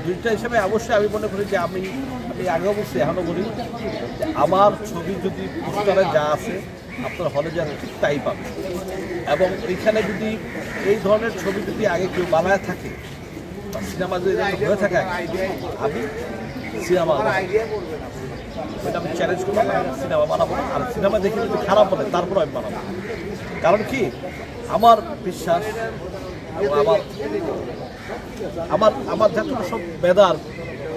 দুইটা হিসাবে অবশ্যই আমি মনে করি যে আমি আগেও বলছি এখনও বলি আমার ছবি যদি পোস্টারে যা আছে আপনার হলে যা ঠিক তাই পাবে। এবং এইখানে যদি এই ধরনের ছবি যদি আগে কেউ বানায় থাকে বা সিনেমা যদি হয়ে থাকে আমি সিনেমা এটা আমি চ্যালেঞ্জ করবো, সিনেমা বানাবো না। আর সিনেমা দেখে যদি খারাপ বলে তারপর আমি বানাবো। কারণ কি আমার বিশ্বাস আমার আমার যতটুকু সব বেদার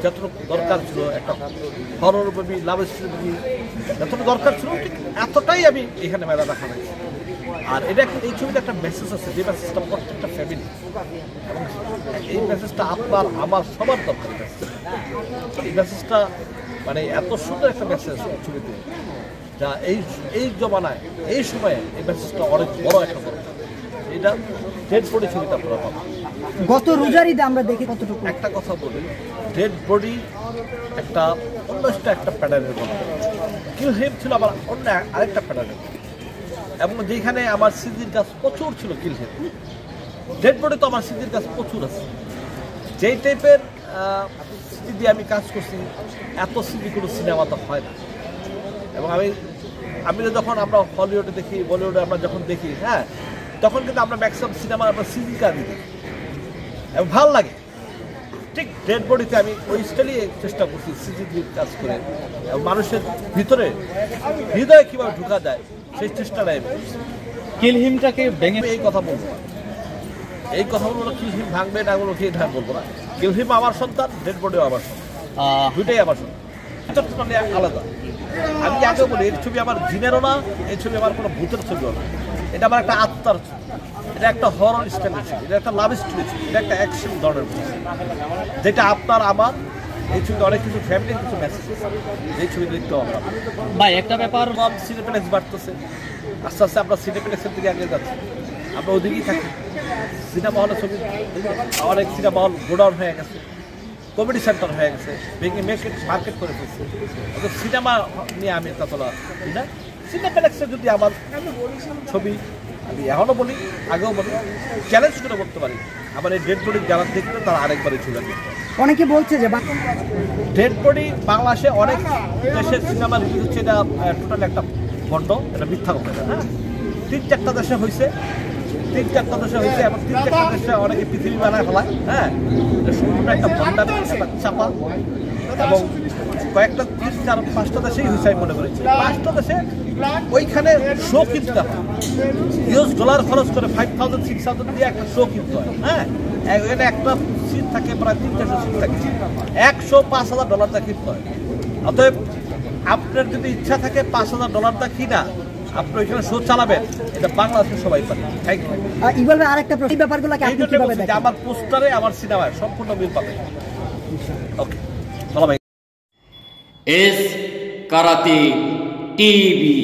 যতটুকু দরকার ছিল একটা হরর মুভি লাভ স্টোরি যতটুকু দরকার ছিল ঠিক এতটাই আমি এখানে মেলা দেখা নাই। আর এটা এই ছবিতে একটা মেসেজ আছে যে মেসেজটা প্রত্যেকটা ফ্যামিলি এবং এই মেসেজটা আপনার আমার সবার দরকার। এই মেসেজটা মানে এত সুন্দর একটা মেসেজ ছবিতে যা এই জমানায় এই সময়ে এই মেসেজটা অনেক বড় একটা দরকার। এটা ডেড বডি ছবিতে আপনারা পাবেন। গত রোজার ঈদে আমরা দেখি কতটুকু। একটা কথা বলি, ডেড বডি একটা অন্য একটা প্যাটার্নের মতো, কিল হিম ছিল আবার অন্য আরেকটা প্যাটার্নের, এবং যেখানে আমার সিজির গাছ প্রচুর ছিল কিল হিম, ডেড বডি তো আমার সিজির গাছ প্রচুর আছে। যেই টাইপের সিজি দিয়ে আমি কাজ করছি এত সিজি কোনো সিনেমা তো হয় না। এবং আমি যখন আমরা হলিউডে দেখি বলিউডে আমরা যখন দেখি হ্যাঁ তখন কিন্তু আমরা ম্যাক্সিমাম সিনেমা আমরা সিজি কাজ দিই এবং ভালো লাগে। ঠিক ডেড বডিতে আমি ওই স্টাইলই চেষ্টা করছি সিজি দিয়ে কাজ করে এবং মানুষের ভিতরে হৃদয়ে কীভাবে ঢোকা যায় সেই চেষ্টাটাই আমি করছি। কিল হিমটাকে ভেঙে এই কথা বলবো না, এই কথা বলবো না, কিল হিম ভাঙবে না বলবো কি ধান বলবো না। কিল হিম আমার সন্তান, ডেড বডিও আমার সন্তান, দুইটাই আমার সন্তান, আলাদা। আমি আগেও বলি এই ছবি আমার জিনেরও না, এই ছবি আমার কোনো ভূতের ছবিও না, এটা আমার একটা আত্মার ছবি, এটা একটা হরর স্টাইলের ছবি, এটা একটা লাভ স্টোরি ছবি, এটা একটা অ্যাকশন ধরনের ছবি, যেটা আপনার আমার এই ছবিতে অনেক কিছু ফ্যামিলির কিছু মেসেজ এই ছবি দেখতে হবে। ভাই একটা ব্যাপার, সিনেপ্লেক্স বাড়তেছে আস্তে আস্তে, আমরা সিনেপ্লেক্সের দিকে আগে যাচ্ছি, আমরা ওদিকেই থাকি। সিনেমা হলে ছবি অনেক সিনেমা হল গোডাউন হয়ে গেছে, কমেডি সেন্টার হয়ে গেছে, ভেঙে মার্কেট করে ফেলছে। সিনেমা নিয়ে আমি এতটা না, সিনেপ্লেক্সে যদি আমার ছবি আমি এখনও বলি আগেও বলি চ্যালেঞ্জ করে বলতে পারি আমার এই ডেড বডি যারা দেখবে তারা আরেকবারই ছবি দেখবে। অনেকে বলছে যে ডেড বডি বাংলাদেশে অনেক দেশের সিনেমা রিলিজ হচ্ছে, এটা টোটাল একটা বন্ধ, এটা মিথ্যা কথা। হ্যাঁ 3-4টা দেশে হয়েছে, 3-4টা দেশে হয়েছে এবং 3-4টা দেশে অনেকে পৃথিবী বানায় ফেলায়। হ্যাঁ এটা সম্পূর্ণ একটা ভণ্ডার, একটা চাপা, এবং কয়েকটা 3-4-5টা দেশেই হয়েছে আমি মনে করেছি। 5টা দেশে ওইখানে শো কিনতে হয়, $US খরচ করে 5,000-6,000 দিয়ে একটা শো কিনতে হয়। হ্যাঁ এখানে একটা সিট থাকে প্রায় 300 সিট থাকে, $105,000 দিয়ে কিনতে হয়। অতএব আপনার যদি ইচ্ছা থাকে $5,000 দিয়ে কিনা আপনি ওইখানে শো চালাবেন, এটা বাংলাদেশের সবাই পারে। Thank you. ইকবাল ভাই আরেকটা প্রশ্ন, ব্যাপারগুলোকে আপনি কিভাবে দেখেন? আমার পোস্টারে আমার সিনেমায় সম্পূর্ণ মিল পাবে। ওকে ভালো ভাই। S karate TV.